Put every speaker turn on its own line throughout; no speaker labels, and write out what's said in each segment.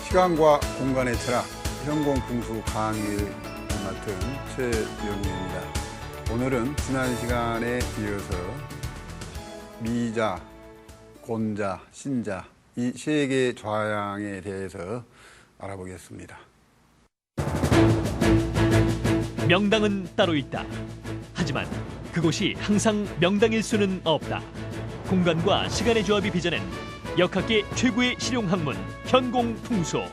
시간과 공간의 철학, 현공풍수 강의를 맡은 최영민입니다. 오늘은 지난 시간에 이어서 미자, 곤자, 신자 이 세 개의 좌양에 대해서 알아보겠습니다.
명당은 따로 있다. 하지만 그곳이 항상 명당일 수는 없다. 공간과 시간의 조합이 빚어낸 역학계 최고의 실용학문 현공풍수.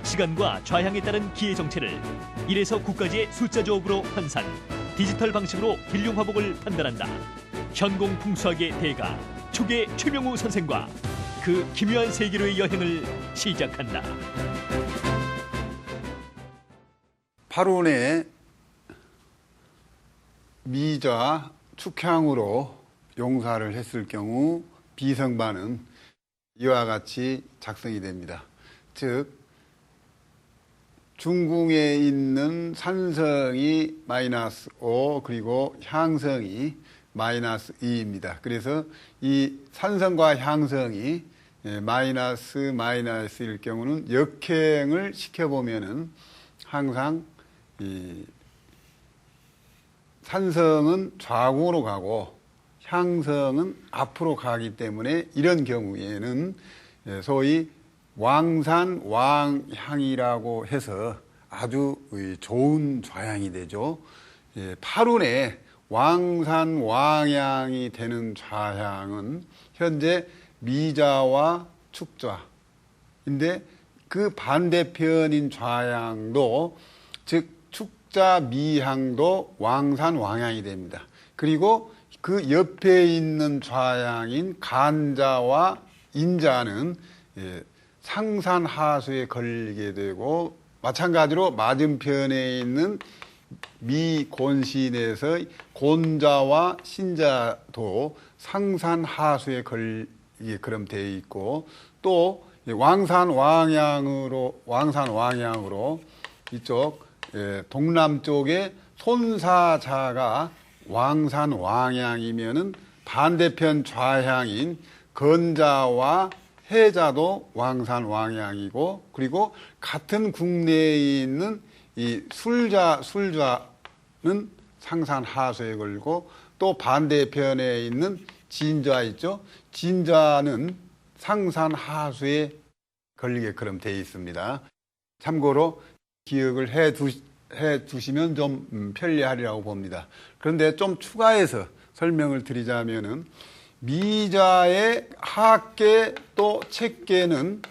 시간과 좌향에 따른 기의 정체를 1에서 9까지의 숫자 조합으로 환산, 디지털 방식으로 길흉 화복을 판단한다. 현공풍수학의 대가 초계 최명우 선생과 그 기묘한 세계로의 여행을 시작한다.
8운의 미자, 축향으로 용사를 했을 경우 비성반은 이와 같이 작성이 됩니다. 즉 중궁에 있는 산성이 마이너스 5 그리고 향성이 마이너스 2입니다. 그래서 이 산성과 향성이 마이너스일 경우는 역행을 시켜보면은 항상 이 산성은 좌궁으로 가고 향성은 앞으로 가기 때문에 이런 경우에는 소위 왕산왕향이라고 해서 아주 좋은 좌양이 되죠. 8운에 왕산왕향이 되는 좌향은 현재 미자와 축좌인데 그 반대편인 좌향도 즉 축자 미향도 왕산왕향이 됩니다. 그리고 그 옆에 있는 좌향인 간자와 인자는 상산하수에 걸리게 되고, 마찬가지로 맞은편에 있는 미곤신에서 곤자와 신자도 상산하수에 걸리게 그럼 되어 있고, 또 왕산왕향으로 이쪽 동남쪽에 손사자가 왕산왕향이면은 반대편 좌향인 건자와 해자도 왕산왕향이고, 그리고 같은 국내에 있는 이 술좌는 상산하수에 걸고, 또 반대편에 있는 진좌 있죠. 진좌는 상산하수에 걸리게 그럼 되어 있습니다. 참고로 기억을 해 두시면 좀 편리하리라고 봅니다. 그런데 좀 추가해서 설명을 드리자면은 미자의 하계 또 책계는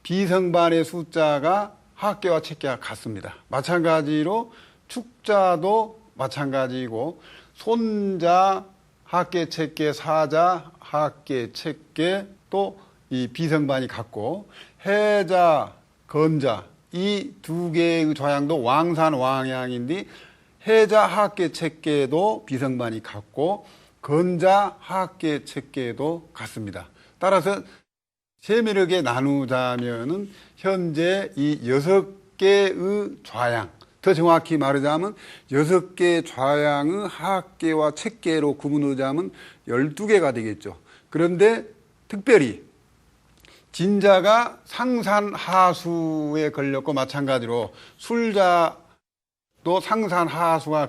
비성반의 숫자가 하계와 책계가 같습니다. 마찬가지로 축자도 마찬가지고, 손자, 하계, 책계, 사자, 하계, 책계 또 이 비성반이 같고, 해자, 건자 이 두 개의 좌향도 왕산왕향인데 해자, 하계, 책계도 비성반이 같고 건자, 하계, 책계도 같습니다. 따라서 세밀하게 나누자면은 현재 이 6개의 좌향, 더 정확히 말하자면 6개 좌향의 하계와 책계로 구분하자면 12개가 되겠죠. 그런데 특별히 진자가 상산하수에 걸렸고, 마찬가지로 술자도 상산하수가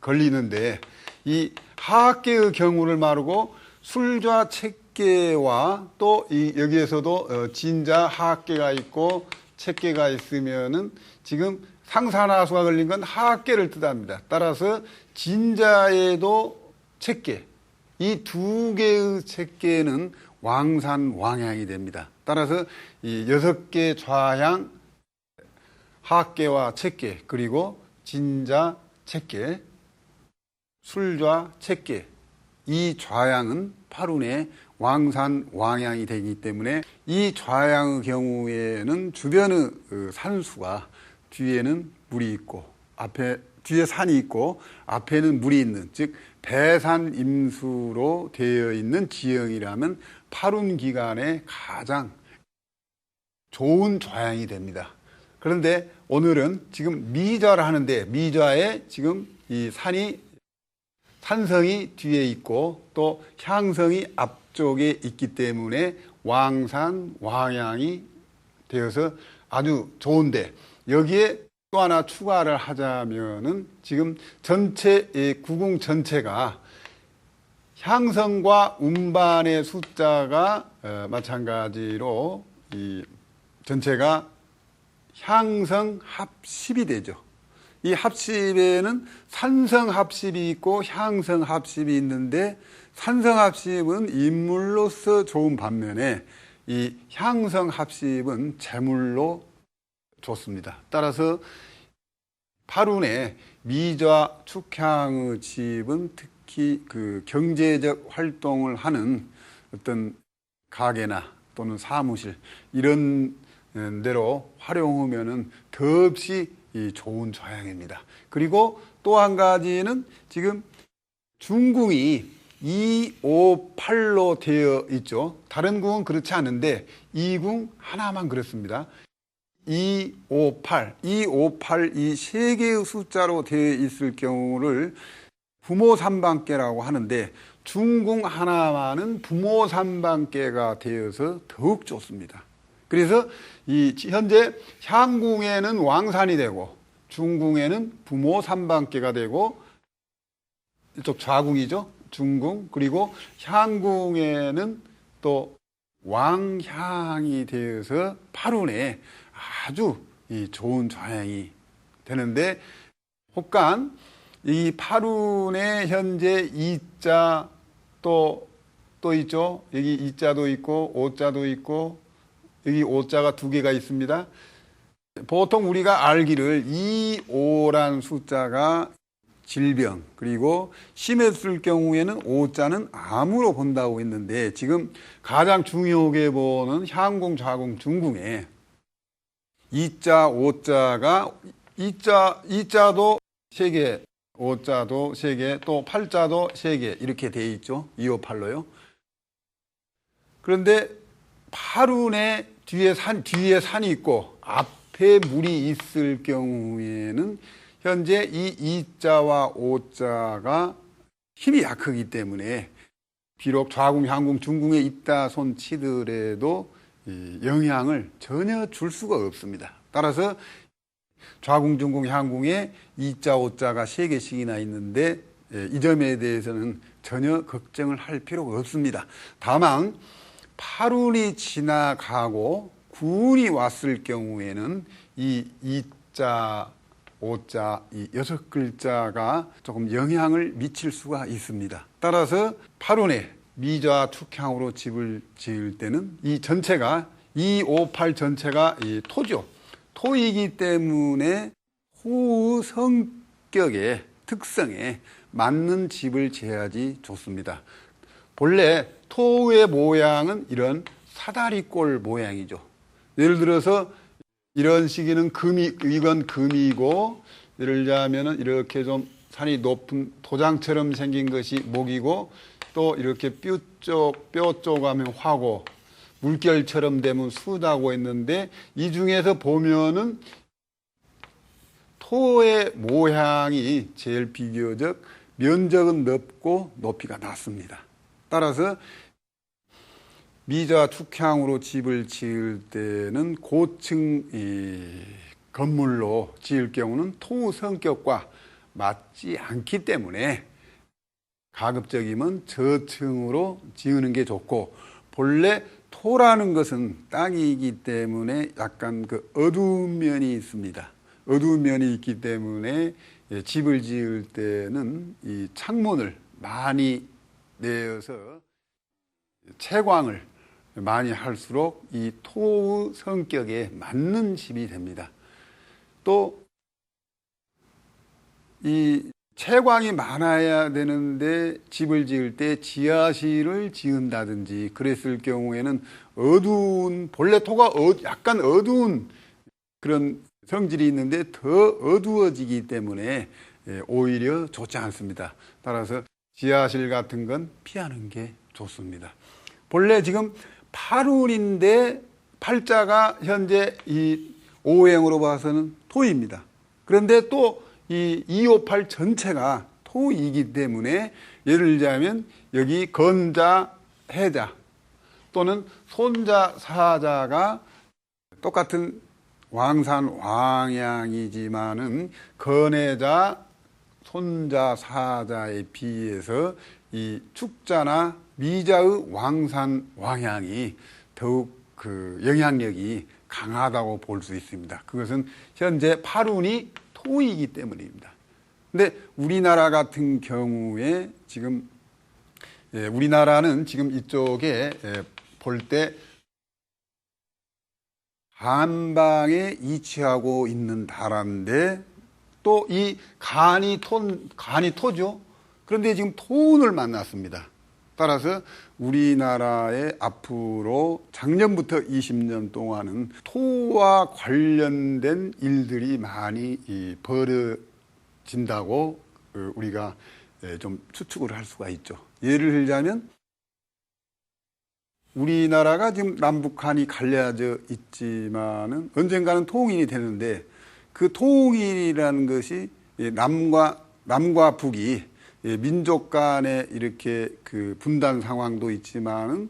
걸리는데, 이 하계의 경우를 말하고 술좌 책계와 또 여기에서도 진자 하계가 있고 책계가 있으면은 지금 상산하수가 걸린 건 하계를 뜻합니다. 따라서 진자에도 책계, 이 두 개의 책계는 왕산왕향이 됩니다. 따라서 이 6개 좌향, 하계와 책계, 그리고 진자, 책계, 술좌, 책계 이 좌향은 8운의 왕산왕향이 되기 때문에 이 좌향의 경우에는 주변의 산수가 뒤에는 물이 있고 뒤에 산이 있고 앞에는 물이 있는, 즉 배산임수로 되어 있는 지형이라면 8운 기간에 가장 좋은 좌향이 됩니다. 그런데 오늘은 지금 미좌를 하는데, 미좌에 지금 이 산성이 뒤에 있고 또 향성이 앞쪽에 있기 때문에 왕산, 왕양이 되어서 아주 좋은데, 여기에 또 하나 추가를 하자면은 지금 전체, 구궁 전체가 향성과 운반의 숫자가 마찬가지로 이 전체가 향성 합십이 되죠. 이 합십에는 산성 합십이 있고 향성 합십이 있는데, 산성 합십은 인물로서 좋은 반면에 이 향성 합십은 재물로 좋습니다. 따라서 팔운의 미좌 축향의 집은 특히 그 경제적 활동을 하는 어떤 가게나 또는 사무실 이런 데로 활용하면은 더없이 좋은 조향입니다. 그리고 또 한 가지는 지금 중궁이 2, 5, 8로 되어 있죠. 다른 궁은 그렇지 않은데 이 궁 하나만 그렇습니다. 2, 5, 8, 2, 5, 8 이 세 개의 숫자로 되어 있을 경우를 부모 삼방계라고 하는데, 중궁 하나만은 부모 삼방계가 되어서 더욱 좋습니다. 그래서 이 현재 향궁에는 왕산이 되고 중궁에는 부모 삼방계가 되고, 이쪽 좌궁이죠. 중궁. 그리고 향궁에는 또 왕향이 되어서 팔운에 아주 좋은 조향이 되는데, 혹간 이 팔운에 현재 이자 또 있죠. 여기 이자도 있고 오자도 있고, 여기 오자가 두 개가 있습니다. 보통 우리가 알기를 2, 5란 숫자가 질병, 그리고 심했을 경우에는 오자는 암으로 본다고 했는데, 지금 가장 중요하게 보는 향궁, 좌궁, 중궁에 이자, 오자가 이자도 3개, 오자도 3개, 또 팔자도 3개 이렇게 돼 있죠. 2, 5, 8로요. 그런데 팔운에 뒤에 산이 있고 앞에 물이 있을 경우에는 현재 이 이자와 오자가 힘이 약하기 때문에 비록 좌궁, 향궁, 중궁에 있다 손 치더라도 영향을 전혀 줄 수가 없습니다. 따라서 좌궁, 중궁, 향궁에 이자, 오자가 3개씩이나 있는데 이 점에 대해서는 전혀 걱정을 할 필요가 없습니다. 다만 팔운이 지나가고 구운이 왔을 경우에는 이 이자, 오자, 이 6글자가 조금 영향을 미칠 수가 있습니다. 따라서 팔운에 미좌 축향으로 집을 지을 때는 이 전체가 2, 5, 8 전체가 이 토죠. 토이기 때문에 토의 성격의 특성에 맞는 집을 지어야지 좋습니다. 본래 토의 모양은 이런 사다리꼴 모양이죠. 예를 들어서 이런 시기는 이건 금이고, 예를 들자면은 이렇게 좀 산이 높은 도장처럼 생긴 것이 목이고, 또 이렇게 뼈 쪽 하면 화고, 물결처럼 되면 수다고 했는데, 이 중에서 보면은 토의 모양이 제일 비교적 면적은 넓고 높이가 낮습니다. 따라서 미좌 축향으로 집을 지을 때는 고층 건물로 지을 경우는 토 성격과 맞지 않기 때문에 가급적이면 저층으로 지으는 게 좋고, 본래 토라는 것은 땅이기 때문에 약간 그 어두운 면이 있습니다. 어두운 면이 있기 때문에 집을 지을 때는 이 창문을 많이 내어서 채광을 많이 할수록 이 토의 성격에 맞는 집이 됩니다. 또 이 채광이 많아야 되는데 집을 지을 때 지하실을 지은다든지 그랬을 경우에는 본래 토가 약간 어두운 그런 성질이 있는데 더 어두워지기 때문에 오히려 좋지 않습니다. 따라서 지하실 같은 건 피하는 게 좋습니다. 본래 지금 팔운인데 팔자가 현재 이 오행으로 봐서는 토입니다. 그런데 또 이 258 전체가 토이기 때문에 예를 들자면 여기 건자, 해자, 또는 손자, 사자가 똑같은 왕산, 왕양이지만은 건해자, 손자, 사자에 비해서 이 축자나 미자의 왕산, 왕양이 더욱 그 영향력이 강하다고 볼 수 있습니다. 그것은 현재 팔운이 토이기 때문입니다. 근데 우리나라 같은 경우에 지금 우리나라는 지금 이쪽에 볼 때 한방에 위치하고 있는 나라인데 또 이 간이 토죠. 그런데 지금 토운을 만났습니다. 따라서 우리나라에 앞으로 작년부터 20년 동안은 토와 관련된 일들이 많이 벌어진다고 우리가 좀 추측을 할 수가 있죠. 예를 들자면 우리나라가 지금 남북한이 갈라져 있지만은 언젠가는 통일이 되는데 그 통일이라는 것이 남과 북이 민족 간에 이렇게 그 분단 상황도 있지만은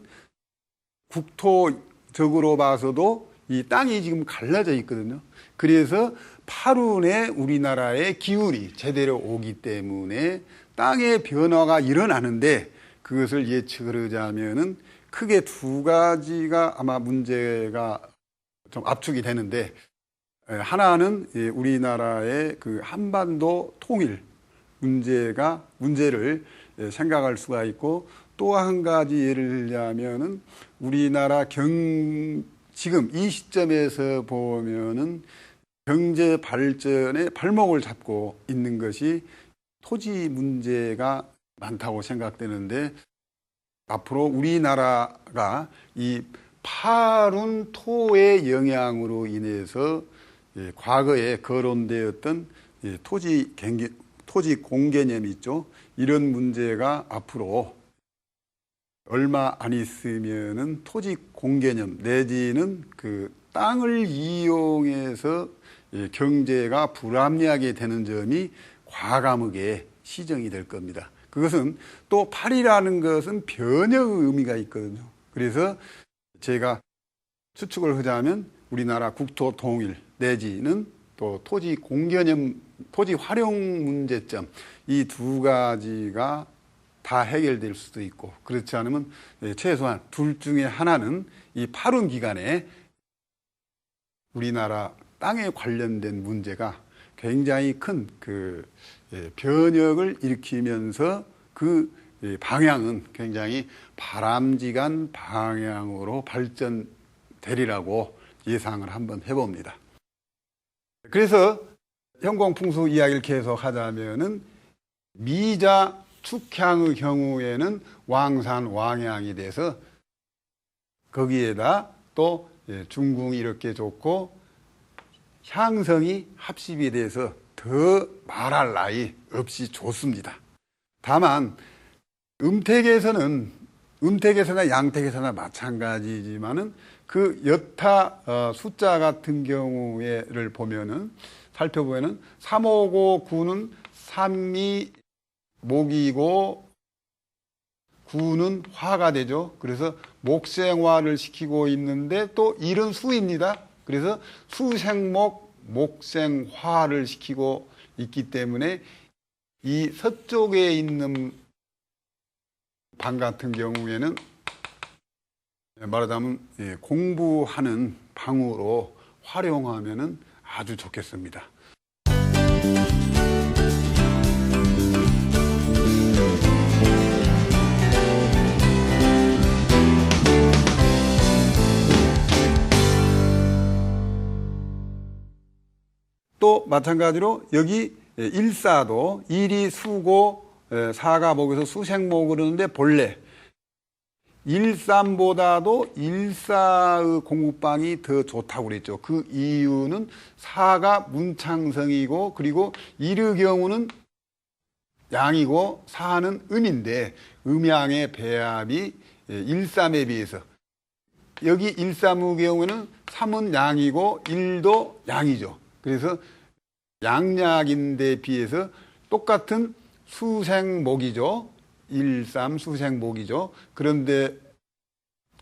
국토적으로 봐서도 이 땅이 지금 갈라져 있거든요. 그래서 팔운에 우리나라의 기운이 제대로 오기 때문에 땅의 변화가 일어나는데 그것을 예측을 하자면은 크게 두 가지가 아마 문제가 좀 압축이 되는데 하나는 우리나라의 그 한반도 통일 문제를 생각할 수가 있고 또 한 가지 예를 들자면은 우리나라 지금 이 시점에서 보면은 경제 발전의 발목을 잡고 있는 것이 토지 문제가 많다고 생각되는데 앞으로 우리나라가 이 팔운 토의 영향으로 인해서 과거에 거론되었던 토지 공개념이 있죠. 이런 문제가 앞으로 얼마 안 있으면은 토지 공개념 내지는 그 땅을 이용해서 경제가 불합리하게 되는 점이 과감하게 시정이 될 겁니다. 그것은 또 팔이라는 것은 변혁의 의미가 있거든요. 그래서 제가 추측을 하자면 우리나라 국토 통일 내지는 또 토지 공개념, 토지 활용 문제점 이 두 가지가 다 해결될 수도 있고 그렇지 않으면 최소한 둘 중에 하나는 이 팔운 기간에 우리나라 땅에 관련된 문제가 굉장히 큰 그 변혁을 일으키면서 그 방향은 굉장히 바람직한 방향으로 발전되리라고 예상을 한번 해봅니다. 그래서 형공풍수 이야기를 계속하자면은 미자 축향의 경우에는 왕산 왕양이 돼서 거기에다 또 중궁이 이렇게 좋고 향성이 합십이 돼서 더 말할 나위 없이 좋습니다. 다만 음택에서나 양택에서나 마찬가지지만은 그 여타 숫자 같은 경우에를 보면은 살펴보면은 359, 9는 3이 목이고 9는 화가 되죠. 그래서 목생화를 시키고 있는데 또 일은 수입니다. 그래서 수생목, 목생화를 시키고 있기 때문에 이 서쪽에 있는 방 같은 경우에는 말하자면 공부하는 방으로 활용하면은 아주 좋겠습니다. 또 마찬가지로 여기 일사도 일이 수고 사가 목에서 수생목을 그러는데 본래 일삼보다도 일사의 공부방이 더 좋다고 그랬죠. 그 이유는 사가 문창성이고 그리고 일의 경우는 양이고 사는 음인데 음양의 배합이 일삼에 비해서 여기 일삼의 경우에는 삼은 양이고 일도 양이죠. 그래서 양약인데 비해서 똑같은 수생목이죠. 일삼 수생목이죠. 그런데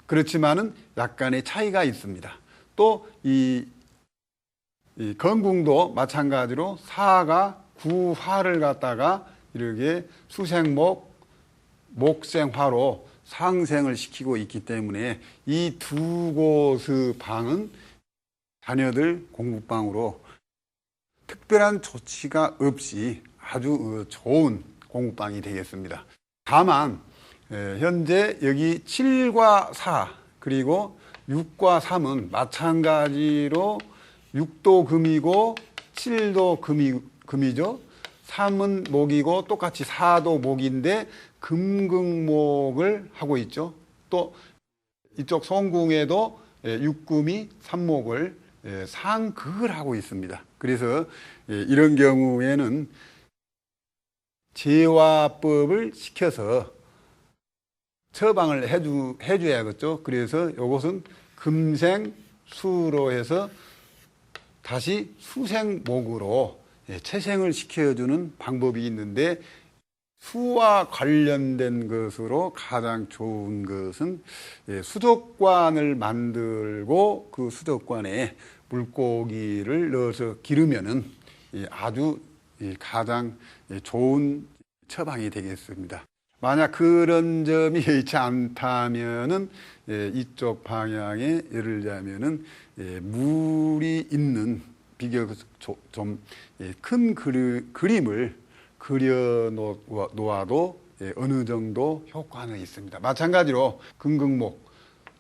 그렇지만은 약간의 차이가 있습니다. 또 이 건궁도 마찬가지로 사가 구화를 갖다가 이렇게 수생목, 목생화로 상생을 시키고 있기 때문에 이 두 곳의 방은 자녀들 공부방으로 특별한 조치가 없이 아주 좋은 공부방이 되겠습니다. 다만 현재 여기 7과 4 그리고 6과 3은 마찬가지로 6도 금이고 7도 금이죠. 3은 목이고 똑같이 4도 목인데 금극목을 하고 있죠. 또 이쪽 성궁에도 6금이 3목을 상극을 하고 있습니다. 그래서 이런 경우에는 제화법을 시켜서 처방을 해줘야겠죠. 그래서 이것은 금생수로 해서 다시 수생목으로 채생을 시켜주는 방법이 있는데 수와 관련된 것으로 가장 좋은 것은 수족관을 만들고 그 수족관에 물고기를 넣어서 기르면은 아주 가장 좋은 처방이 되겠습니다. 만약 그런 점이 여의치 않다면은 이쪽 방향에 예를 들자면은 물이 있는 비교적 좀 큰 그림을 그려 놓아도 어느 정도 효과는 있습니다. 마찬가지로 금극목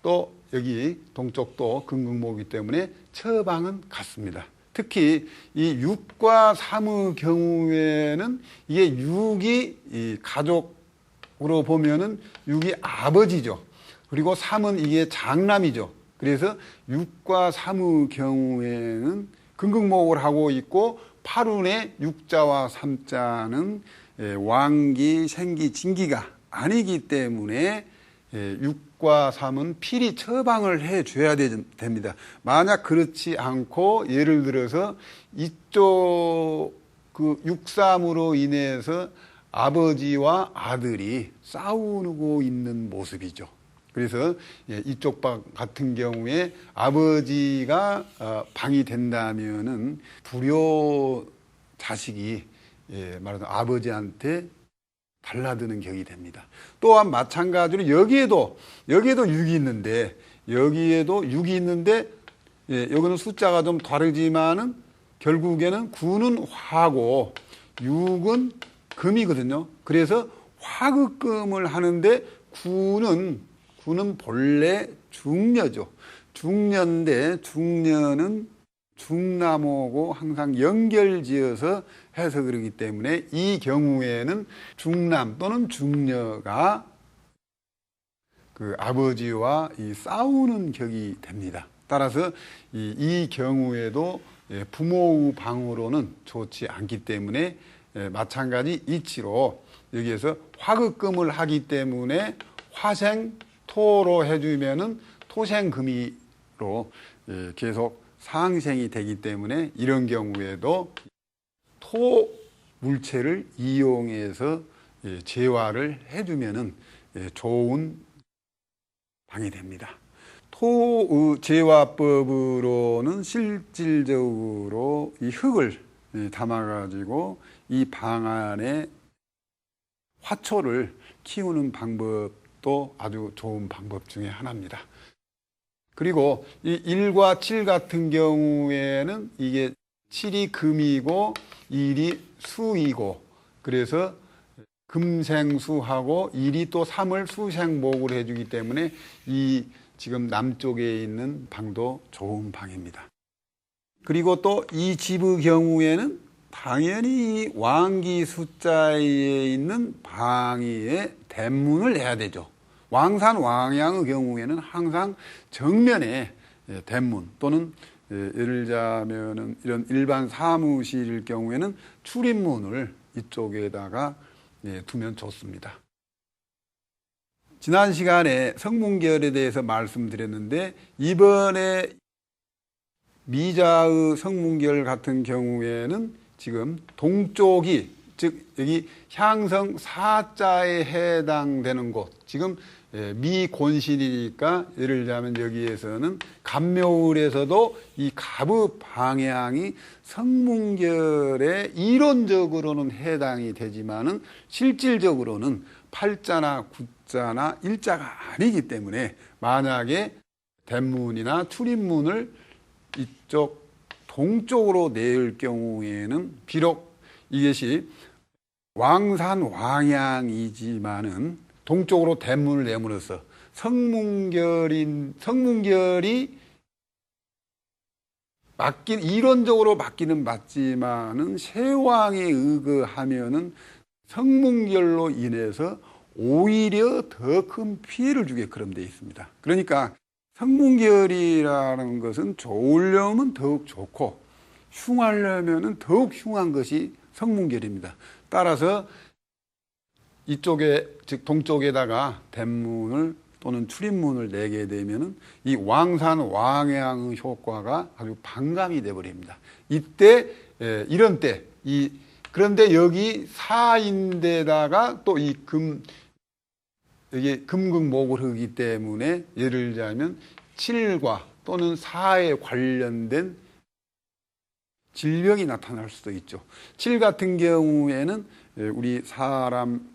또 여기 동쪽도 금극목이기 때문에 처방은 같습니다. 특히 이 6과 3의 경우에는 이게 6이 이 가족으로 보면은 6이 아버지죠. 그리고 3은 이게 장남이죠. 그래서 6과 3의 경우에는 금극목을 하고 있고 팔운의 6자와 3자는 왕기, 생기, 진기가 아니기 때문에 6과 3은 필히 처방을 해줘야 됩니다. 만약 그렇지 않고 예를 들어서 이쪽 그 6.3으로 인해서 아버지와 아들이 싸우고 있는 모습이죠. 그래서 이쪽 방 같은 경우에 아버지가 방이 된다면은 불효 자식이 말하자면 아버지한테 달라드는 격이 됩니다. 또한 마찬가지로 여기에도 6이 있는데 여기는 숫자가 좀 다르지만은 결국에는 9는 화고 6은 금이거든요. 그래서 화극금을 하는데 9는 본래 중녀죠. 중녀인데 중녀는 중남하고 항상 연결지어서 해서 그러기 때문에 이 경우에는 중남 또는 중녀가 그 아버지와 싸우는 격이 됩니다. 따라서 이 경우에도 부모의 방으로는 좋지 않기 때문에 마찬가지 이치로 여기에서 화극금을 하기 때문에 화생 토로 해주면은 토생금이로 계속 상생이 되기 때문에 이런 경우에도 토 물체를 이용해서 제화를 해주면은 좋은 방이 됩니다. 토 제화법으로는 실질적으로 이 흙을 담아가지고 이 방 안에 화초를 키우는 방법도 아주 좋은 방법 중에 하나입니다. 그리고 이 1과 7 같은 경우에는 이게 7이 금이고 1이 수이고 그래서 금생수하고 1이 또 3을 수생목을 해주기 때문에 이 지금 남쪽에 있는 방도 좋은 방입니다. 그리고 또 이 집의 경우에는 당연히 이 왕기 숫자에 있는 방위에 대문을 해야 되죠. 왕산 왕양의 경우에는 항상 정면에 대문 또는 예를 들자면은 이런 일반 사무실일 경우에는 출입문을 이쪽에다가 두면 좋습니다. 지난 시간에 성문결에 대해서 말씀드렸는데 이번에 미자의 성문결 같은 경우에는 지금 동쪽이 즉 여기 향성 사자에 해당되는 곳, 지금 미곤신이니까 예를 들자면 여기에서는 갑묘을에서도 이 갑의 방향이 성문결에 이론적으로는 해당이 되지만은 실질적으로는 팔자나 구자나 일자가 아니기 때문에 만약에 대문이나 출입문을 이쪽 동쪽으로 내을 경우에는 비록 이것이 왕산 왕양이지만은 동쪽으로 대문을 내므로써 성문결이 이론적으로 맞기는 맞지만은 세왕에 의거하면은 성문결로 인해서 오히려 더 큰 피해를 주게 그럼 되어 있습니다. 그러니까 성문결이라는 것은 좋으려면 더욱 좋고 흉하려면 더욱 흉한 것이 성문결입니다. 따라서 이쪽에, 즉 동쪽에다가 대문을 또는 출입문을 내게 되면은 이 왕산 왕양의 효과가 아주 반감이 되어버립니다. 이때 이런 때 그런데 여기 사인데다가 또 이 이게 금극목을 하기 때문에 예를 들자면 7과 또는 4에 관련된 질병이 나타날 수도 있죠. 7 같은 경우에는 우리 사람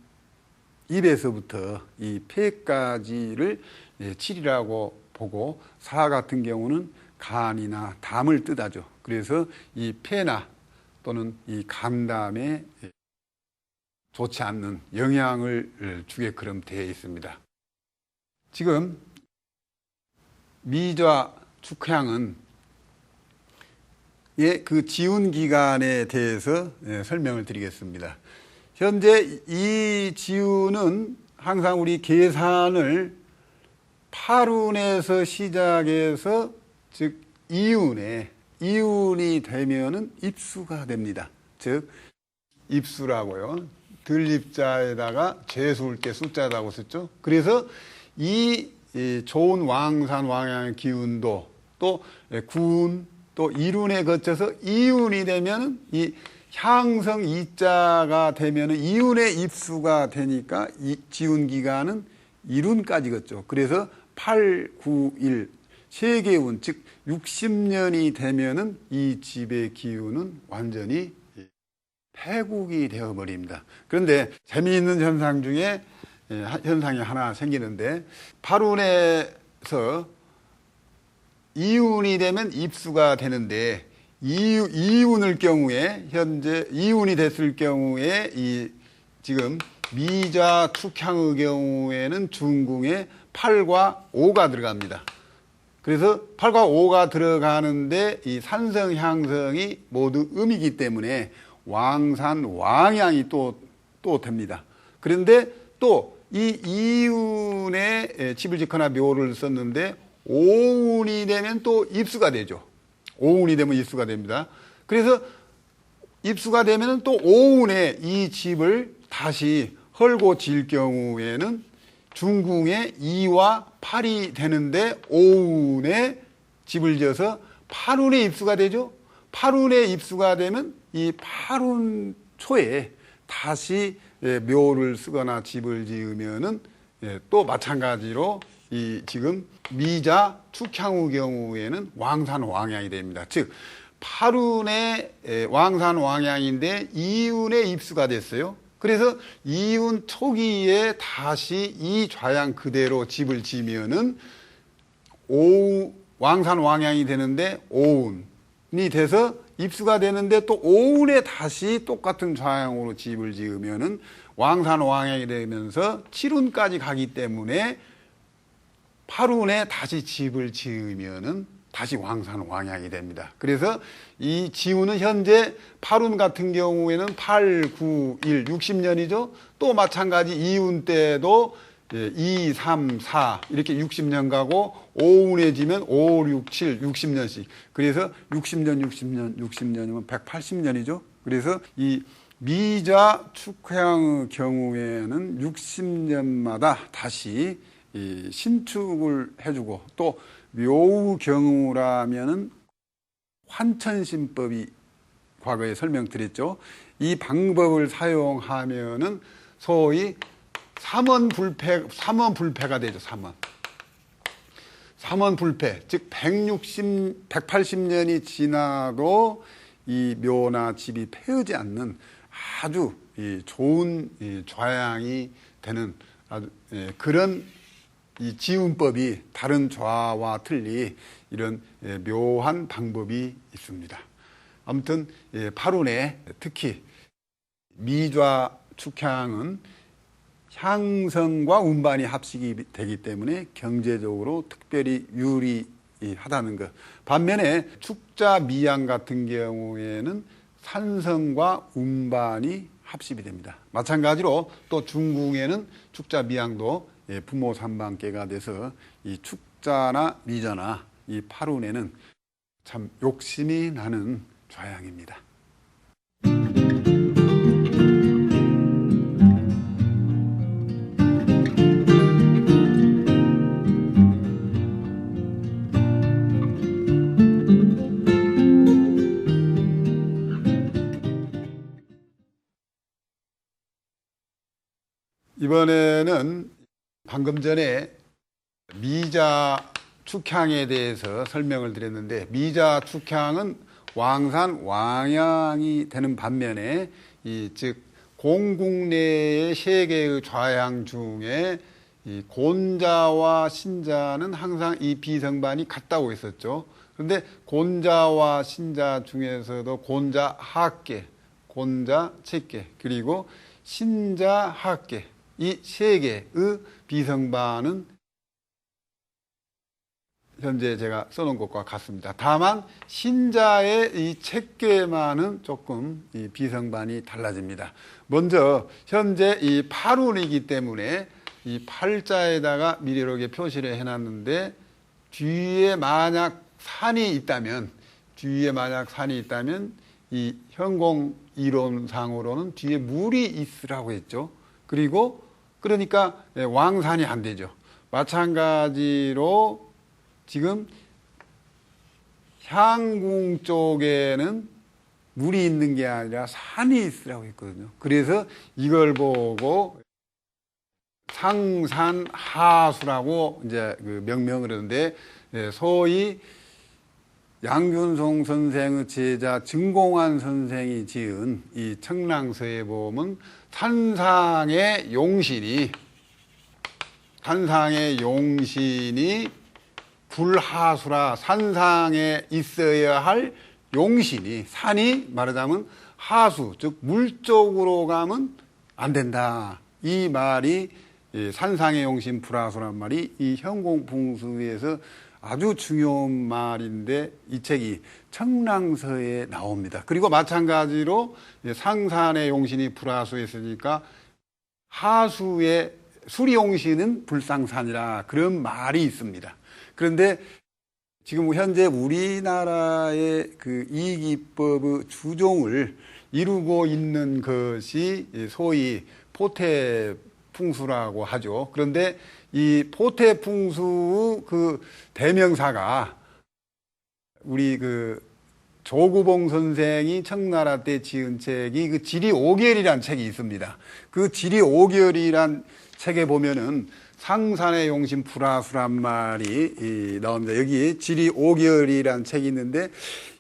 입에서부터 이 폐까지를 7이라고 보고 4 같은 경우는 간이나 담을 뜻하죠. 그래서 이 폐나 또는 이 간담에 좋지 않는 영향을 주게 그럼 되어 있습니다. 지금 미좌 축향은 그 지운 기간에 대해서 설명을 드리겠습니다. 현재 이 지운은 항상 우리 계산을 8운에서 시작해서 즉 이운이 되면은 입수가 됩니다. 즉 입수라고요. 들입자에다가 재수일 때 숫자라고 썼죠. 그래서 이 좋은 왕산 왕양의 기운도 또 구운 또 일운에 거쳐서 이운이 되면은 이 향성 이자가 되면은 이운의 입수가 되니까 이 지운 기간은 일운까지 걷죠. 그래서 8, 9, 1 세 개의 운, 즉 60년이 되면은 이 집의 기운은 완전히 폐국이 되어버립니다. 그런데 재미있는 현상 중에 현상이 하나 생기는데 8운에서 이운이 되면 입수가 되는데 이운을 경우에 현재 이운이 됐을 경우에 이 지금 미좌 축향의 경우에는 중궁에 8과 5가 들어갑니다. 그래서 8과 5가 들어가는데 이 산성 향성이 모두 음이기 때문에 왕산 왕양이 또 됩니다. 그런데 또 이 이운에 집을 짓거나 묘를 썼는데 오운이 되면 또 입수가 되죠. 오운이 되면 입수가 됩니다. 그래서 입수가 되면 또 오운에 이 집을 다시 헐고 질 경우에는 중궁에 2와 8이 되는데 오운에 집을 지어서 8운에 입수가 되죠. 8운에 입수가 되면 이 8운 초에 다시 묘를 쓰거나 집을 지으면은 또 마찬가지로 이 지금 미좌 축향의 경우에는 왕산 왕양이 됩니다. 즉 8운에 왕산 왕양인데 2운에 입수가 됐어요. 그래서 2운 초기에 다시 이 좌양 그대로 집을 지면은 왕산 왕양이 되는데 5운이 돼서 입수가 되는데 또 5운에 다시 똑같은 좌양으로 집을 지으면은 왕산 왕양이 되면서 7운까지 가기 때문에 8운에 다시 집을 지으면은 다시 왕산 왕양이 됩니다. 그래서 이 지운은 현재 8운 같은 경우에는 8, 9, 1, 60년이죠. 또 마찬가지 2운 때도 2, 3, 4 이렇게 60년 가고 5운에 지면 5, 6, 7, 60년씩. 그래서 60년이면 180년이죠. 그래서 이 미좌 축향의 경우에는 60년마다 다시 신축을 해주고 또 묘의 경우라면은 환천신법이 과거에 설명드렸죠. 이 방법을 사용하면은 소위 삼원불패가 되죠. 삼원불패, 즉 180년이 지나도 이 묘나 집이 패하지 않는 아주 좋은 좌양이 되는 그런 이 지운법이 다른 좌와 틀리 이런 묘한 방법이 있습니다. 아무튼 팔운에 특히 미좌 축향은 향성과 운반이 합식이 되기 때문에 경제적으로 특별히 유리하다는 것. 반면에 축자 미양 같은 경우에는 산성과 운반이 합식이 됩니다. 마찬가지로 또 중궁에는 축자 미양도 부모 삼방계가 돼서 이 축자나 미자나 이 팔운에는 참 욕심이 나는 좌양입니다. 이번에는 방금 전에 미자 축향에 대해서 설명을 드렸는데, 미자 축향은 왕산 왕양이 되는 반면에 즉 공국 내의 세 개의 좌양 중에 이 곤자와 신자는 항상 이 비성반이 같다고 했었죠. 그런데 곤자와 신자 중에서도 곤자 하계, 곤자 채계, 그리고 신자 하계, 이 세 개의 비성반은 현재 제가 써놓은 것과 같습니다. 다만 신자의 이 채계만은 조금 이 비성반이 달라집니다. 먼저 현재 이 팔운이기 때문에 이 팔자에다가 미리 이렇게 표시를 해놨는데, 뒤에 만약 산이 있다면 이 현공 이론상으로는 뒤에 물이 있으라고 했죠. 그리고 그러니까 왕산이 안 되죠. 마찬가지로 지금 향궁 쪽에는 물이 있는 게 아니라 산이 있으라고 했거든요. 그래서 이걸 보고 상산하수라고 이제 그 명명을 하는데, 소위 양균송 선생의 제자 증공환 선생이 지은 이 청랑서에 보면 산상의 용신이 불하수라, 산상에 있어야 할 용신이, 산이 말하자면 하수, 즉 물 쪽으로 가면 안 된다. 이 말이 산상의 용신 불하수란 말이 이 현공풍수에서 아주 중요한 말인데, 이 책이 청랑서에 나옵니다. 그리고 마찬가지로 상산의 용신이 불하수에 있으니까 하수의 수리용신은 불상산이라, 그런 말이 있습니다. 그런데 지금 현재 우리나라의 그 이기법의 주종을 이루고 있는 것이 소위 포태풍수라고 하죠. 그런데 이 포태풍수 그 대명사가 우리 그 조구봉 선생이 청나라 때 지은 책이 그 지리오결이라는 책이 있습니다. 그 지리오결이란 책에 보면은 상산의 용신 불하수란 말이 나옵니다. 여기 지리오결이라는 책이 있는데,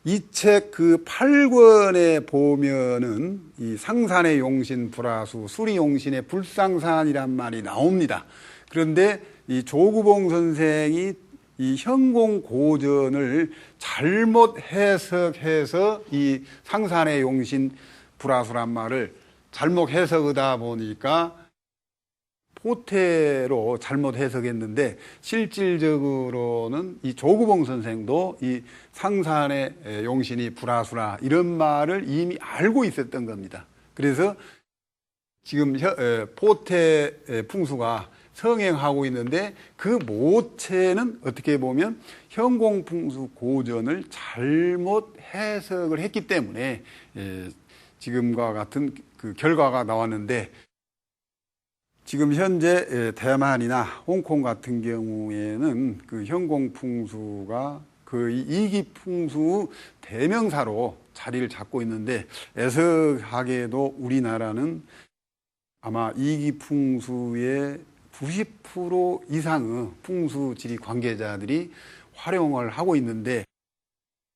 이 책 그 8권에 보면은 이 상산의 용신 불하수, 수리용신의 불상산이란 말이 나옵니다. 그런데 이 조구봉 선생이 이 현공고전을 잘못 해석해서 이 상산의 용신 불하수란 말을 잘못 해석하다 보니까 포태로 잘못 해석했는데, 실질적으로는 이 조구봉 선생도 이 상산의 용신이 불하수라 이런 말을 이미 알고 있었던 겁니다. 그래서 지금 포태 풍수가 성행하고 있는데, 그 모체는 어떻게 보면 현공풍수 고전을 잘못 해석을 했기 때문에 지금과 같은 그 결과가 나왔는데, 지금 현재 대만이나 홍콩 같은 경우에는 그 현공풍수가 그 이기풍수 대명사로 자리를 잡고 있는데, 애석하게도 우리나라는 아마 이기풍수의 90% 이상의 풍수지리 관계자들이 활용을 하고 있는데,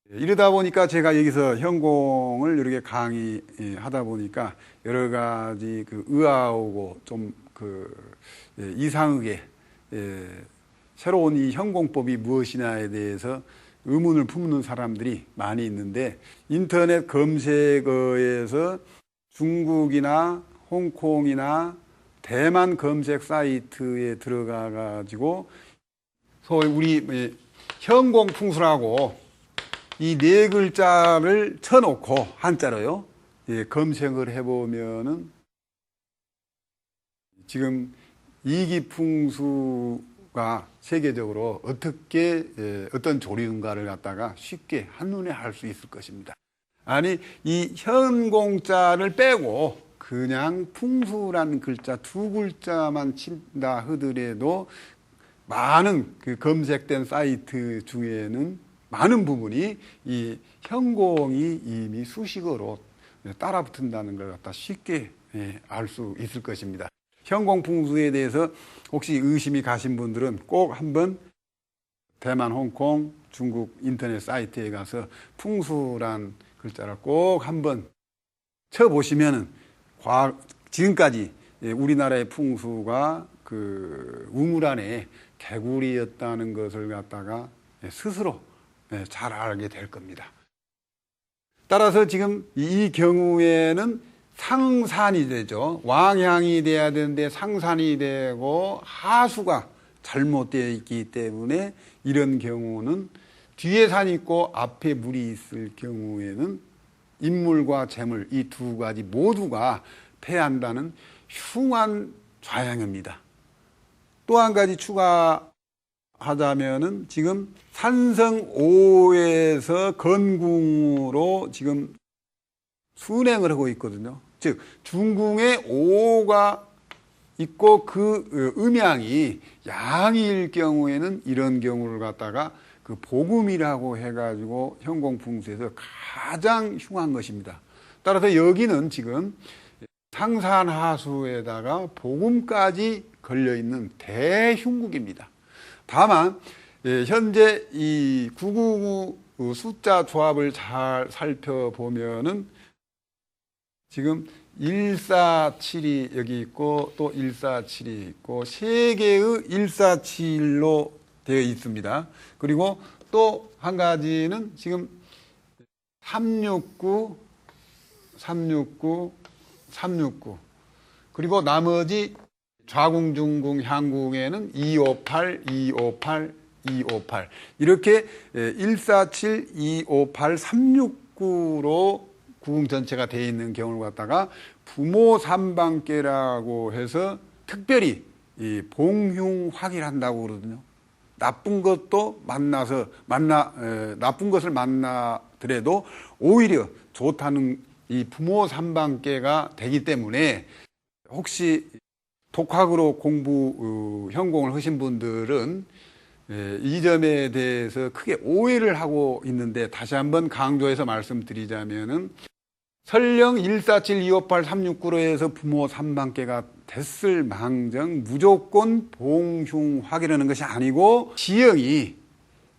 이러다 보니까 제가 여기서 현공을 이렇게 강의하다 보니까 여러 가지 그 의아하고 좀 이상하게 새로운 이 현공법이 무엇이냐에 대해서 의문을 품는 사람들이 많이 있는데, 인터넷 검색어에서 중국이나 홍콩이나 대만 검색 사이트에 들어가 가지고 소위 우리 현공풍수라고 이 네 글자를 쳐놓고 한자로요, 검색을 해보면은 지금 이기풍수가 세계적으로 어떻게 어떤 조류인가를 갖다가 쉽게 한눈에 알 수 있을 것입니다. 아니, 이 현공자를 빼고 그냥 풍수란 글자 두 글자만 친다 하더라도 많은 그 검색된 사이트 중에는 많은 부분이 이 현공이 이미 수식어로 따라붙는다는 걸 갖다 쉽게 알 수 있을 것입니다. 현공풍수에 대해서 혹시 의심이 가신 분들은 꼭 한번 대만, 홍콩, 중국 인터넷 사이트에 가서 풍수란 글자를 꼭 한번 쳐보시면은 지금까지 우리나라의 풍수가 그 우물 안에 개구리였다는 것을 갖다가 스스로 잘 알게 될 겁니다. 따라서 지금 이 경우에는 상산이 되죠. 왕향이 돼야 되는데 상산이 되고 하수가 잘못되어 있기 때문에 이런 경우는 뒤에 산이 있고 앞에 물이 있을 경우에는 인물과 재물 이 두 가지 모두가 패한다는 흉한 좌양입니다. 또 한 가지 추가하자면은 지금 산성 5에서 건궁으로 지금 순행을 하고 있거든요. 즉 중궁에 5가 있고 그 음양이 양일 경우에는 이런 경우를 갖다가 그 복음이라고 해가지고 현공풍수에서 가장 흉한 것입니다. 따라서 여기는 지금 상산하수에다가 복음까지 걸려있는 대흉국입니다. 다만 현재 이 999 숫자 조합을 잘 살펴보면은 지금 147이 여기 있고 또 147이 있고 세 개의 147로 되어 있습니다. 그리고 또 한 가지는 지금 369, 369, 369 그리고 나머지 좌궁, 중궁, 향궁에는 258, 258, 258 이렇게 147, 258, 369로 구궁 전체가 되어 있는 경우를 갖다가 부모 삼방계라고 해서 특별히 이 봉흉화기를 한다고 그러거든요. 나쁜 것도 나쁜 것을 만나더라도 오히려 좋다는 이 부모 삼방계가 되기 때문에 혹시 독학으로 현공을 하신 분들은 이 점에 대해서 크게 오해를 하고 있는데 다시 한번 강조해서 말씀드리자면은 설령 147, 258, 369로 해서 부모 삼방계가 됐을 망정 무조건 봉흉화기라는 것이 아니고 지형이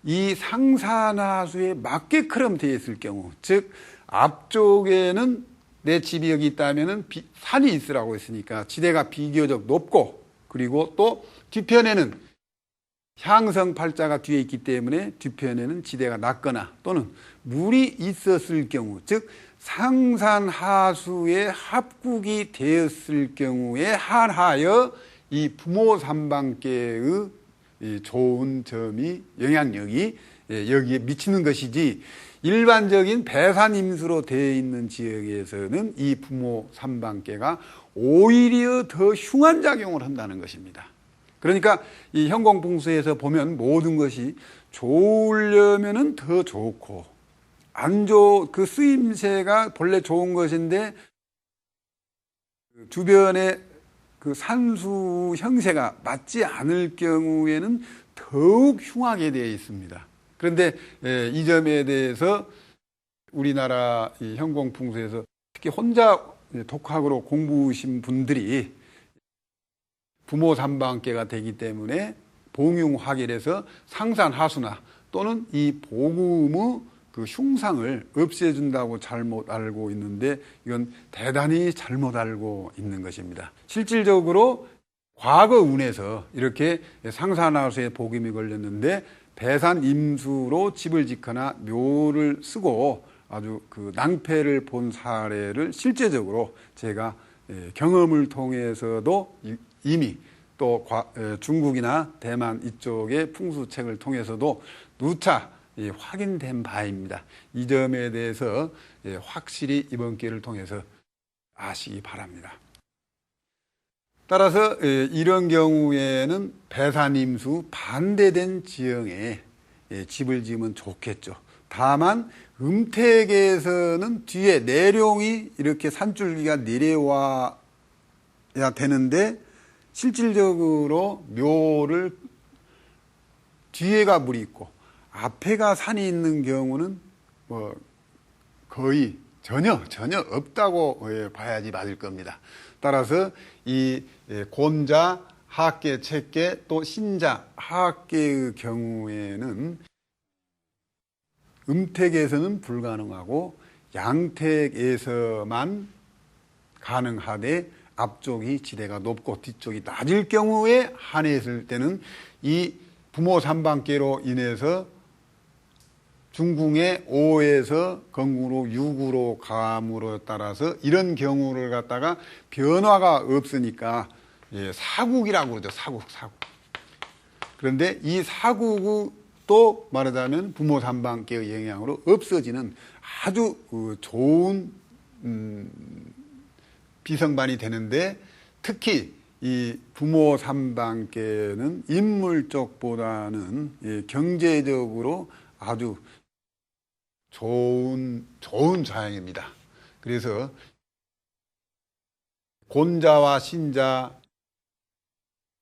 이 상산하수에 맞게끔 되어 있을 경우, 즉 앞쪽에는 내 집이 여기 있다면은 산이 있으라고 했으니까 지대가 비교적 높고, 그리고 또 뒤편에는 향성 팔자가 뒤에 있기 때문에 뒤편에는 지대가 낮거나 또는 물이 있었을 경우, 즉 상산하수의 합국이 되었을 경우에 한하여 이 부모 삼방계의 좋은 점이 영향력이 여기에 미치는 것이지, 일반적인 배산임수로 되어 있는 지역에서는 이 부모 삼방계가 오히려 더 흉한 작용을 한다는 것입니다. 그러니까 이 현공풍수에서 보면 모든 것이 좋으려면은 더 좋고, 그 쓰임새가 본래 좋은 것인데 주변에 그 산수 형세가 맞지 않을 경우에는 더욱 흉하게 되어 있습니다. 그런데 이 점에 대해서 우리나라 이 현공풍수에서 특히 혼자 독학으로 공부하신 분들이 부모 삼방계가 되기 때문에 봉융화길에서 상산하수나 또는 이 복음의 그 흉상을 없애준다고 잘못 알고 있는데 이건 대단히 잘못 알고 있는 것입니다. 실질적으로 과거 운에서 이렇게 상산하수에 복음이 걸렸는데 배산 임수로 집을 짓거나 묘를 쓰고 아주 그 낭패를 본 사례를 실제적으로 제가 경험을 통해서도 이미 또 중국이나 대만 이쪽의 풍수책을 통해서도 누차 확인된 바입니다. 이 점에 대해서 확실히 이번 기회를 통해서 아시기 바랍니다. 따라서 이런 경우에는 배산임수 반대된 지형에 집을 지으면 좋겠죠. 다만 음택에서는 뒤에 내룡이 이렇게 산줄기가 내려와야 되는데 실질적으로 묘를 뒤에가 물이 있고 앞에가 산이 있는 경우는 뭐 거의 전혀 없다고 봐야지 맞을 겁니다. 따라서 이 곤자, 하계, 채계 또 신자, 하계의 경우에는 음택에서는 불가능하고 양택에서만 가능하되 앞쪽이 지대가 높고 뒤쪽이 낮을 경우에 한해했을 때는 이 부모 삼방계로 인해서 중궁의 5에서 건궁으로 6으로 감으로 따라서 이런 경우를 갖다가 변화가 없으니까 사국이라고 그러죠. 사국. 그런데 이 사국이 또 말하자면 부모 삼방계의 영향으로 없어지는 아주 좋은 비성반이 되는데 특히 이 부모 삼방계는 인물 쪽보다는 경제적으로 아주 좋은 좌양입니다. 그래서 곤자와 신자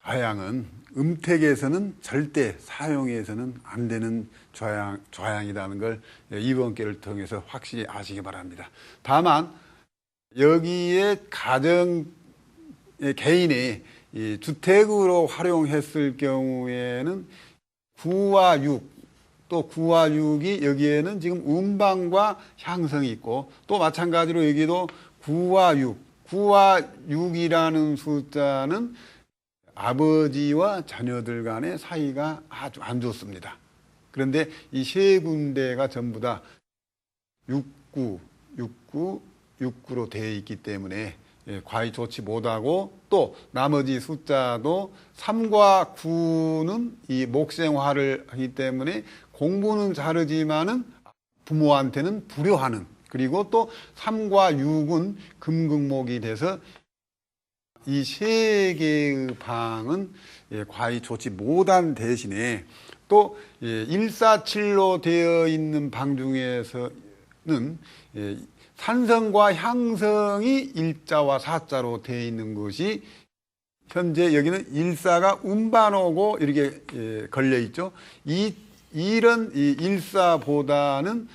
좌양은 음택에서는 절대 사용해서는 안 되는 좌양이라는 걸 이번 기회를 통해서 확실히 아시기 바랍니다. 다만 여기에 가정 개인의 이 주택으로 활용했을 경우에는 9와 6 또 9와 6이 여기에는 지금 음방과 향성이 있고 또 마찬가지로 여기도 9와 6이라는 숫자는 아버지와 자녀들 간의 사이가 아주 안 좋습니다. 그런데 이 세 군데가 전부 다 6구, 6구로 되어 있기 때문에 과히 좋지 못하고 또 나머지 숫자도 3과 9는 이 목생화를 하기 때문에 공부는 잘하지만은 부모한테는 불효하는 그리고 또 3과 6은 금극목이 돼서 이 세 개의 방은 과히 좋지 못한 대신에 또 147로 되어 있는 방 중에서는 산성과 향성이 일자와 사자로 되어 있는 것이 현재 여기는 일사가 음반오고 이렇게 걸려 있죠. 이런 일사보다는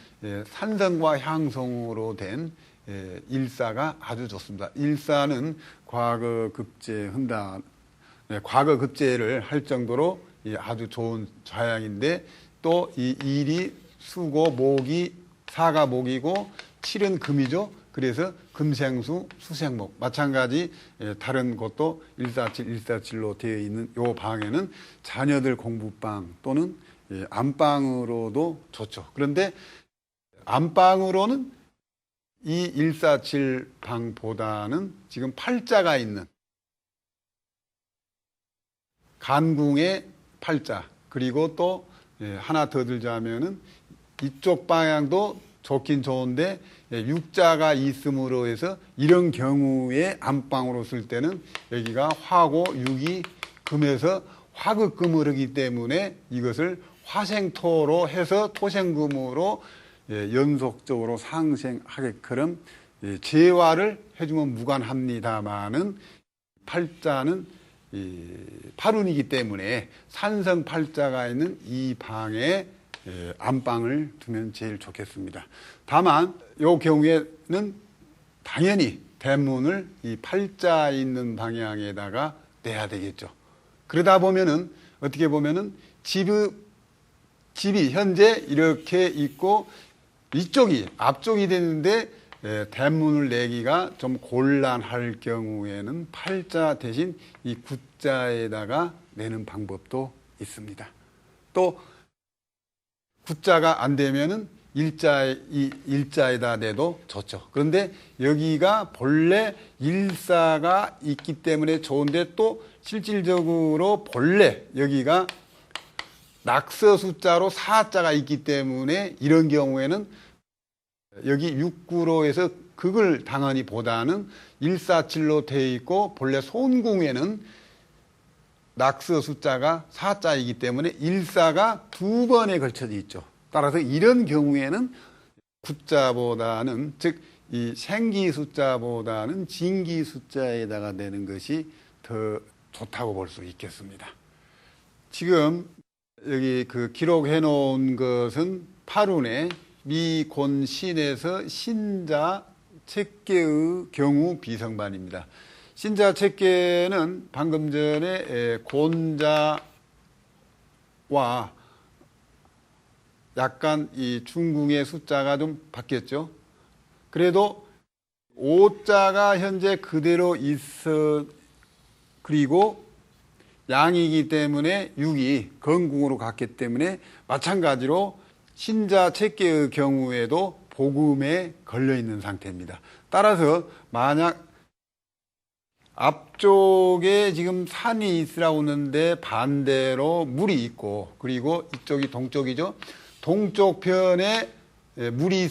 산성과 향성으로 된 일사가 아주 좋습니다. 일사는 과거 급제를 할 정도로 아주 좋은 좌양인데 또 이 일이 수고 목이 사가 목이고 칠은 금이죠. 그래서 금생수, 수생목 마찬가지 다른 곳도 147로 되어 있는 요 방에는 자녀들 공부방 또는 안방으로도 좋죠. 그런데 안방으로는 이 147방보다는 지금 팔자가 있는 간궁의 팔자 그리고 또 하나 더 들자면은 이쪽 방향도 좋긴 좋은데 육자가 있음으로 해서 이런 경우에 안방으로 쓸 때는 여기가 화고 육이 금에서 화극금을 하기 때문에 이것을 화생토로 해서 토생금으로 연속적으로 상생하게끔 재화를 해주면 무관합니다마는 팔자는 팔운이기 때문에 산성팔자가 있는 이 방에 안방을 두면 제일 좋겠습니다. 다만 이 경우에는 당연히 대문을 이 팔자 있는 방향에다가 내야 되겠죠. 그러다 보면은 어떻게 보면은 집이 현재 이렇게 있고 이쪽이 앞쪽이 되는데 대문을 내기가 좀 곤란할 경우에는 팔자 대신 이 구자에다가 내는 방법도 있습니다. 또 구자가 안 되면은 일자에다 내도 좋죠. 그런데 여기가 본래 일사가 있기 때문에 좋은데 또 실질적으로 본래 여기가 낙서 숫자로 사자가 있기 때문에 이런 경우에는 여기 육구로에서 극을 당하니 보다는 일사칠로 되어 있고 본래 손궁에는 낙서 숫자가 사자이기 때문에 일사가 두 번에 걸쳐져 있죠. 따라서 이런 경우에는 구자보다는 즉 이 생기 숫자보다는 진기 숫자에다가 내는 것이 더 좋다고 볼 수 있겠습니다. 지금 여기 그 기록해 놓은 것은 파룬의 미곤신에서 신자 책계의 경우 비성반입니다. 신자 책계는 방금 전에 곤자와 약간 이 중궁의 숫자가 좀 바뀌었죠. 그래도 오자가 현재 그대로 있어 그리고 양이기 때문에 6이 건궁으로 갔기 때문에 마찬가지로 신자 책계의 경우에도 복음에 걸려 있는 상태입니다. 따라서 만약 앞쪽에 지금 산이 있으라고 하는데 반대로 물이 있고 그리고 이쪽이 동쪽이죠. 동쪽 편에 물이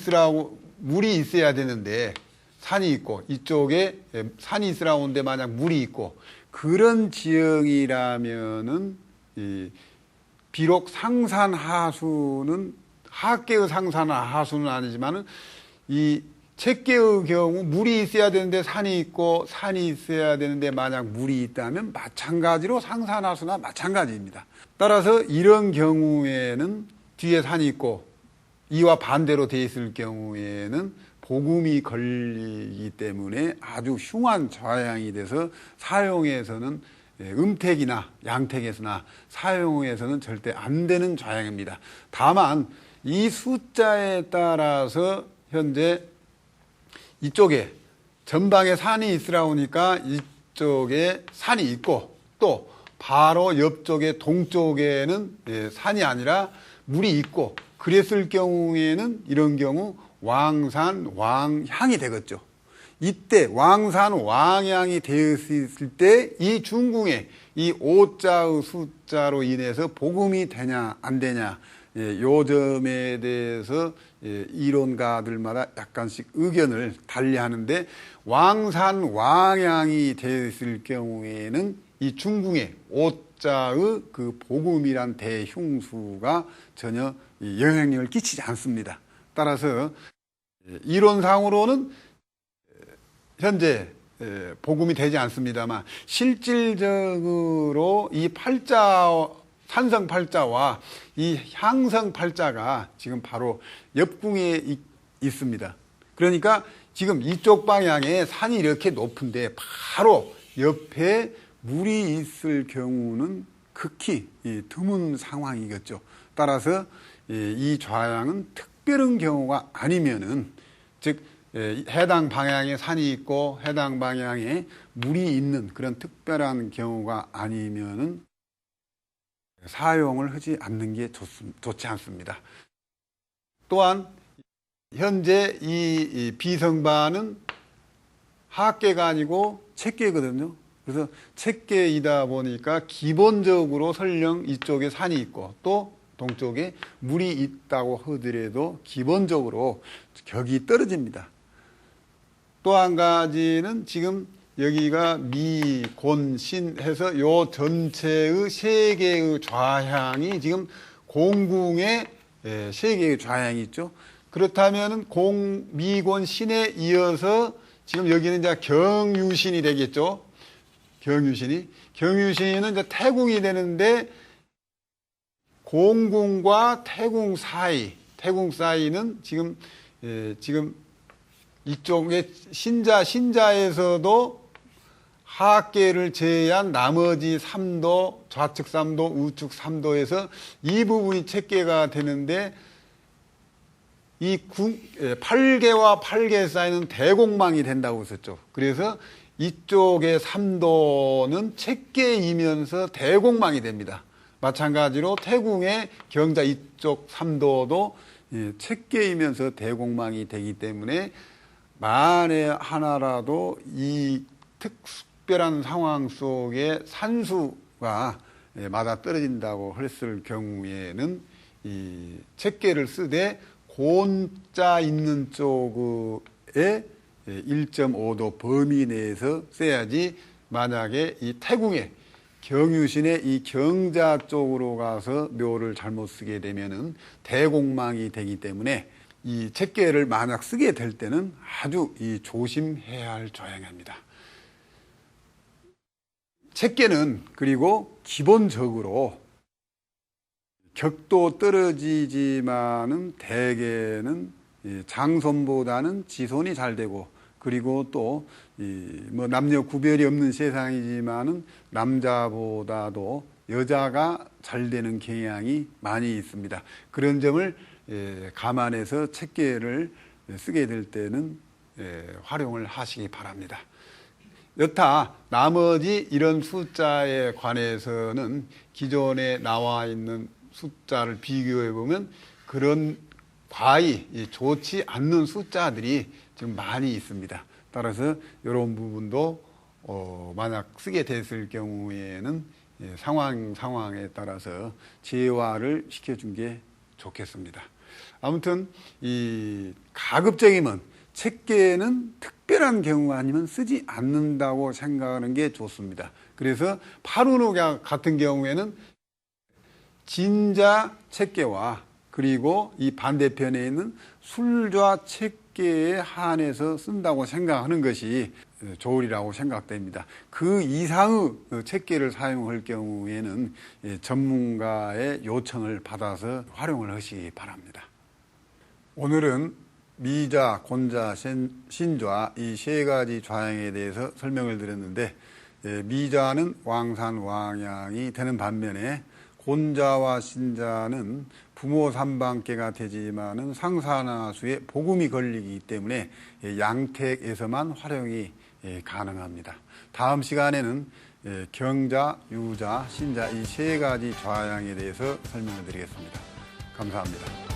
있어야 되는데 산이 있고 이쪽에 산이 있으라고 하는데 만약 물이 있고 그런 지형이라면은 비록 상산하수는 하계의 상산하수는 아니지만은 이 책계의 경우 물이 있어야 되는데 산이 있고 산이 있어야 되는데 만약 물이 있다면 마찬가지로 상산하수나 마찬가지입니다. 따라서 이런 경우에는 뒤에 산이 있고 이와 반대로 되어 있을 경우에는 복음이 걸리기 때문에 아주 흉한 좌양이 돼서 사용에서는 음택이나 양택에서나 사용에서는 절대 안 되는 좌양입니다. 다만 이 숫자에 따라서 현재 이쪽에 전방에 산이 있으라고 하니까 이쪽에 산이 있고 또 바로 옆쪽에 동쪽에는 산이 아니라 물이 있고 그랬을 경우에는 이런 경우 왕산 왕향이 되겠죠. 이때 왕산 왕향이 되었을 때 이 중궁에 이 오자의 숫자로 인해서 복음이 되냐 안 되냐 요 점에 대해서 이론가들마다 약간씩 의견을 달리하는데 왕산 왕향이 되었을 경우에는 이 중궁에 오자의 그 복음이란 대흉수가 전혀 영향력을 끼치지 않습니다. 따라서 이론상으로는 현재 복음이 되지 않습니다만 실질적으로 이 팔자 산성 팔자와 이 향성 팔자가 지금 바로 옆궁에 있습니다. 그러니까 지금 이쪽 방향에 산이 이렇게 높은데 바로 옆에 물이 있을 경우는 극히 드문 상황이겠죠. 따라서 이 좌양은 특별한 경우가 아니면은 즉 해당 방향에 산이 있고 해당 방향에 물이 있는 그런 특별한 경우가 아니면은 사용을 하지 않는 게 좋지 않습니다. 또한 현재 이 비성반은 하계가 아니고 책계거든요. 그래서 책계이다 보니까 기본적으로 설령 이쪽에 산이 있고 또 동쪽에 물이 있다고 하더라도 기본적으로 격이 떨어집니다. 또 한 가지는 지금 여기가 미, 곤, 신 해서 요 전체의 세 개의 좌향이 지금 공궁에 세 개의 좌향이 있죠. 그렇다면 미, 곤, 신에 이어서 지금 여기는 이제 경유신이 되겠죠. 경유신은 이제 태궁이 되는데 공궁과 태궁 사이는 지금 이쪽에 신자에서도 하계를 제외한 나머지 3도, 좌측 3도, 우측 3도에서 이 부분이 책계가 되는데 이 8개와 8개 사이는 대공망이 된다고 했었죠. 그래서 이쪽의 3도는 책계이면서 대공망이 됩니다. 마찬가지로 태궁의 경자 이쪽 3도도 책계이면서 대공망이 되기 때문에 만에 하나라도 이 특별한 상황 속에 산수가 맞아 떨어진다고 했을 경우에는 이 책계를 쓰되 곤자 있는 쪽에 1.5도 범위 내에서 써야지, 만약에 이 태궁의 경유신의 이 경자 쪽으로 가서 묘를 잘못 쓰게 되면은 대공망이 되기 때문에 이 책계를 만약 쓰게 될 때는 아주 조심해야 할 조양입니다. 책계는 그리고 기본적으로 격도 떨어지지만은 대개는 장손보다는 지손이 잘 되고, 그리고 또 뭐 남녀 구별이 없는 세상이지만은 남자보다도 여자가 잘 되는 경향이 많이 있습니다. 그런 점을 감안해서 책계를 쓰게 될 때는 활용을 하시기 바랍니다. 여타 나머지 이런 숫자에 관해서는 기존에 나와 있는 숫자를 비교해 보면 그런 과히 좋지 않는 숫자들이 지금 많이 있습니다. 따라서 이런 부분도 만약 쓰게 됐을 경우에는 상황에 따라서 제화를 시켜준 게 좋겠습니다. 아무튼 이 가급적이면 책계는 특별한 경우 아니면 쓰지 않는다고 생각하는 게 좋습니다. 그래서 파룬호 같은 경우에는 진자 책계와 그리고 이 반대편에 있는 술좌 책계에 한해서 쓴다고 생각하는 것이 좋으리라고 생각됩니다. 그 이상의 책계를 사용할 경우에는 전문가의 요청을 받아서 활용을 하시기 바랍니다. 오늘은 미좌, 곤좌, 신좌 이 세 가지 좌양에 대해서 설명을 드렸는데, 미좌는 왕산왕양이 되는 반면에 곤좌와 신좌는 부모 삼방계가 되지만은 상사나수에 복음이 걸리기 때문에 양택에서만 활용이 가능합니다. 다음 시간에는 경좌, 유좌, 신좌 이 세 가지 좌양에 대해서 설명을 드리겠습니다. 감사합니다.